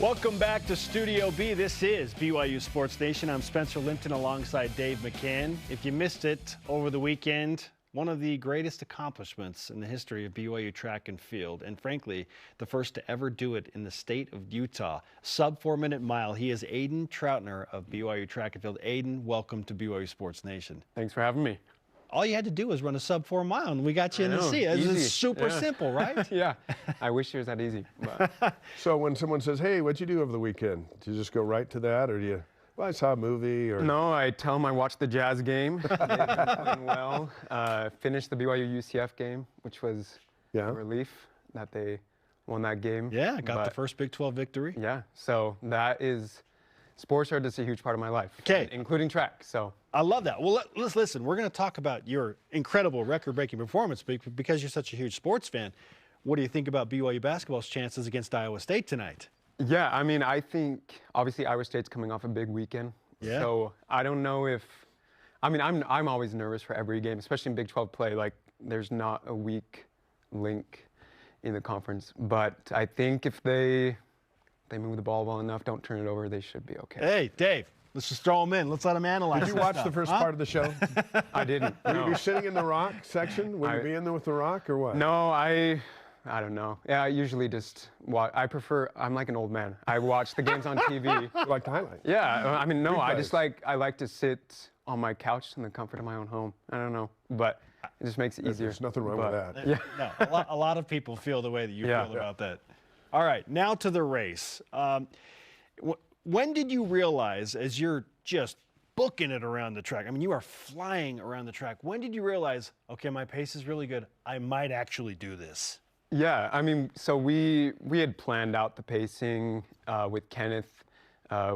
Welcome back to Studio B. This is BYU Sports Nation. I'm Spencer Linton alongside Dave McCann. If you missed it over the weekend, one of the greatest accomplishments in the history of BYU track and field, and frankly, the first to ever do it in the state of Utah. Sub 4-minute mile. He is Aidan Troutner of BYU track and field. Aidan, welcome to BYU Sports Nation. Thanks for having me. All you had to do was run a sub 4 mile, and we got you in the seat. It's super simple, right? Yeah, I wish it was that easy. But. So when someone says, hey, what'd you do over the weekend? Do you just go right to that, or do you, well, I saw a movie? Or No, I tell them I watched the Jazz game. They've been playing well. Finished the BYU-UCF game, which was a relief that they won that game. Yeah, got the first Big 12 victory. Yeah, so that is, sports are just a huge part of my life, including track. So I love that. Well, let's listen. We're going to talk about your incredible record-breaking performance because you're such a huge sports fan. What do you think about BYU basketball's chances against Iowa State tonight? Yeah, I mean, I think obviously Iowa State's coming off a big weekend. Yeah. So I don't know if, I mean, I'm always nervous for every game, especially in Big 12 play. Like, there's not a weak link in the conference. But I think if they move the ball well enough, don't turn it over, they should be okay. Hey, Dave. Let's just throw them in. Let's let them analyze. Did you watch the first part of the show? I didn't. Will you be sitting in the rock section? Will you be in there with the rock or what? No, I don't know. Yeah, I usually just watch. I'm like an old man. I watch the games on TV. You like the highlights? Yeah, I mean, no, I like to sit on my couch in the comfort of my own home. I don't know, but it just makes it easier. There's nothing wrong with that. Yeah. No, a lot of people feel the way that you feel about that. All right, now to the race. When did you realize, as you're just booking it around the track, I mean, you are flying around the track, when did you realize, okay, my pace is really good, I might actually do this? Yeah, I mean, so we had planned out the pacing with Kenneth,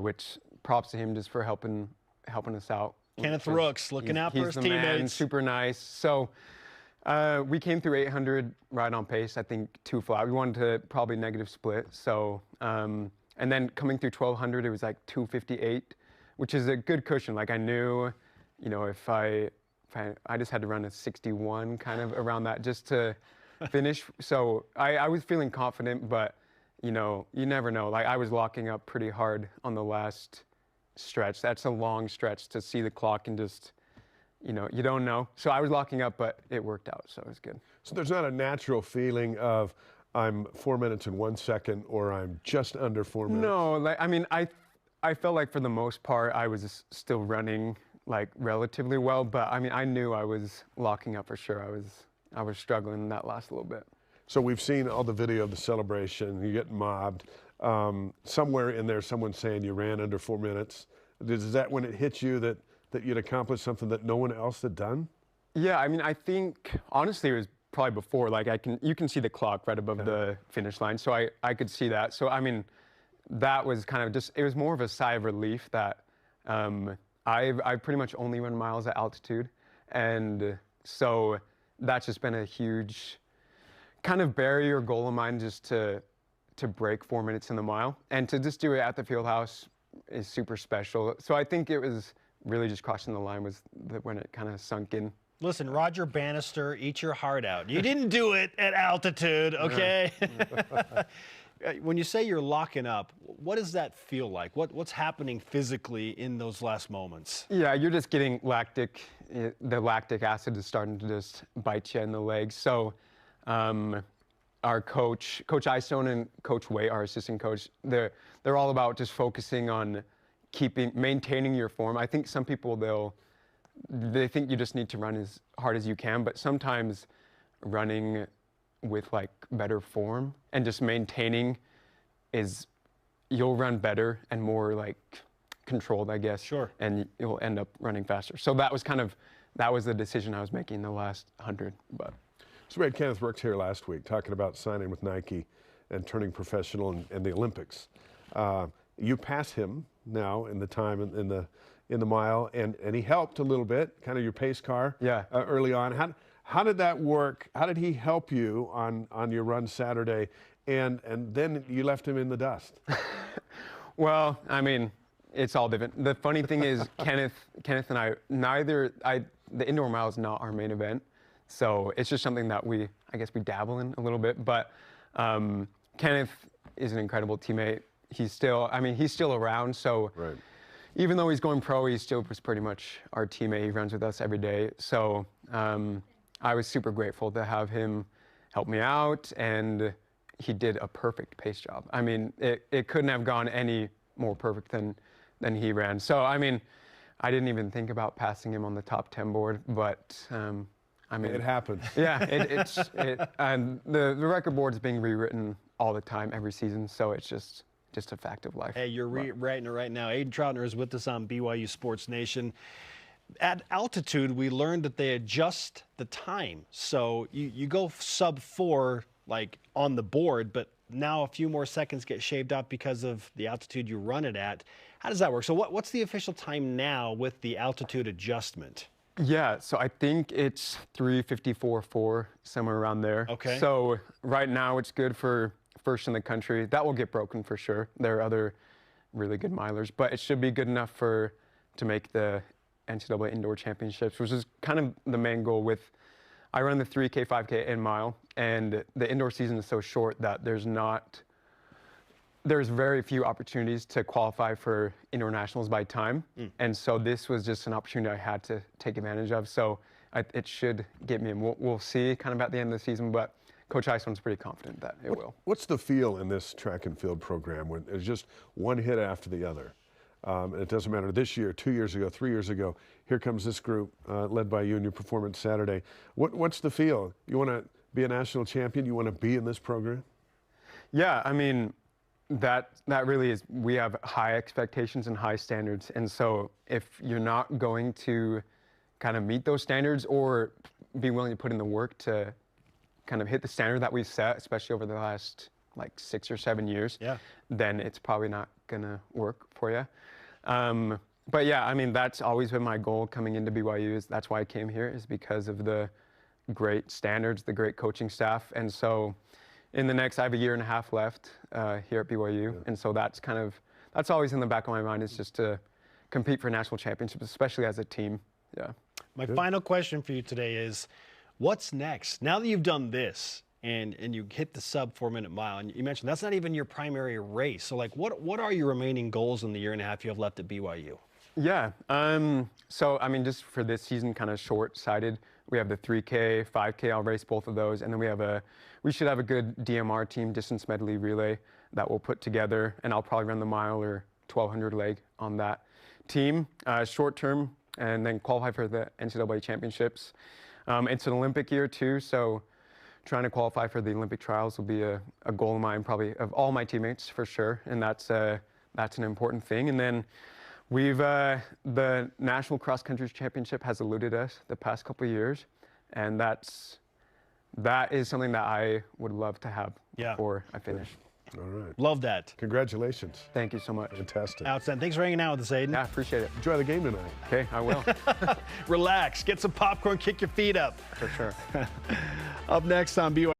which props to him just for helping us out. Kenneth Rooks, looking out for his teammates. Man, super nice. So we came through 800 right on pace, I think 2 flat. We wanted to probably negative split, so... and then coming through 1200, it was like 258, which is a good cushion. Like I knew, you know, if I just had to run a 61 kind of around that just to finish. So I was feeling confident, but you know, you never know. Like I was locking up pretty hard on the last stretch. That's a long stretch to see the clock and just, you know, you don't know. So I was locking up, but it worked out, so it was good. So there's not a natural feeling of, I'm 4 minutes and 1 second, or I'm just under 4 minutes? No, like, I mean, I felt like for the most part, I was still running like relatively well, but I mean, I knew I was locking up for sure. I was struggling that last little bit. So we've seen all the video of the celebration, you get mobbed. Somewhere in there, someone's saying you ran under 4 minutes. Is that when it hit you that you'd accomplished something that no one else had done? Yeah, I mean, I think, honestly, it was probably before, like you can see the clock right above the finish line, so I could see that. So I mean, that was kind of just, it was more of a sigh of relief that I pretty much only run miles at altitude, and so that's just been a huge kind of barrier goal of mine, just to break 4 minutes in the mile, and to just do it at the field house is super special. So I think it was really just crossing the line was when it kind of sunk in. Listen, Roger Bannister, eat your heart out. You didn't do it at altitude, okay? When you say you're locking up, what does that feel like? What's happening physically in those last moments? Yeah, you're just getting the lactic acid is starting to just bite you in the legs. So our Coach Istone and Coach Way, our assistant coach, they're all about just focusing on maintaining your form. I think some people, they think you just need to run as hard as you can, but sometimes running with like better form and just maintaining you'll run better and more like controlled, I guess. Sure. And you'll end up running faster. So that was the decision I was making the last 100. But so we had Kenneth Rooks here last week talking about signing with Nike and turning professional in the Olympics. You pass him now in the time in the mile, and he helped a little bit, kind of your pace car early on. How did that work? How did he help you on your run Saturday, and then you left him in the dust? Well, I mean, it's all different. The funny thing is, Kenneth and I, the indoor mile is not our main event, so it's just something that I guess we dabble in a little bit, but Kenneth is an incredible teammate. he's still, I mean, he's still around. So Right. even though he's going pro, he still was pretty much our teammate. He runs with us every day. So I was super grateful to have him help me out, and he did a perfect pace job. I mean, it couldn't have gone any more perfect than he ran. So, I mean, I didn't even think about passing him on the top 10 board, but I mean, It happens. yeah, and the record board is being rewritten all the time, every season. So it's just a fact of life. Hey, you're writing it right now. Aidan Troutner is with us on BYU Sports Nation. At altitude, we learned that they adjust the time. So you go sub 4 like on the board, but now a few more seconds get shaved off because of the altitude you run it at. How does that work? So what's the official time now with the altitude adjustment? Yeah, so I think it's 3:54.4, somewhere around there. Okay. So right now it's good for first in the country. That will get broken for sure. There are other really good milers, but it should be good enough to make the NCAA Indoor Championships, which is kind of the main goal. I run the 3K, 5K, and mile, and the indoor season is so short that there's very few opportunities to qualify for indoor nationals by time. And so this was just an opportunity I had to take advantage of. So it should get me in. We'll see kind of at the end of the season, but Coach Iceland's pretty confident that it will. What's the feel in this track and field program when it's just one hit after the other? It doesn't matter this year, 2 years ago, 3 years ago. Here comes this group led by you and your performance Saturday. What's the feel? You want to be a national champion? You want to be in this program? Yeah, I mean, that really is. We have high expectations and high standards, and so if you're not going to kind of meet those standards or be willing to put in the work to kind of hit the standard that we've set, especially over the last like 6 or 7 years, then it's probably not gonna work for you. But yeah, I mean, that's always been my goal coming into BYU. That's why I came here, is because of the great standards, the great coaching staff. And so in the next, I have a year and a half left here at BYU. And so that's always in the back of my mind, is just to compete for national championships, especially as a team. Yeah. My final question for you today is, what's next? Now that you've done this, and you hit the sub 4 minute mile, and you mentioned that's not even your primary race. So like, what are your remaining goals in the year and a half you have left at BYU? Yeah, so I mean, just for this season, kind of short-sighted. We have the 3K, 5K, I'll race both of those. And then we should have a good DMR team, distance medley relay, that we'll put together. And I'll probably run the mile or 1200 leg on that team, short term, and then qualify for the NCAA championships. It's an Olympic year too, so trying to qualify for the Olympic trials will be a goal of mine, probably of all my teammates for sure, and that's an important thing. And then the National Cross Country Championship has eluded us the past couple of years, and that is something that I would love to have before I finish. All right. Love that. Congratulations. Thank you so much. Fantastic. Outstanding. Thanks for hanging out with us, Aidan. Yeah, appreciate it. Enjoy the game tonight. Okay, I will. Relax, get some popcorn, kick your feet up. For sure. Up next on BYU.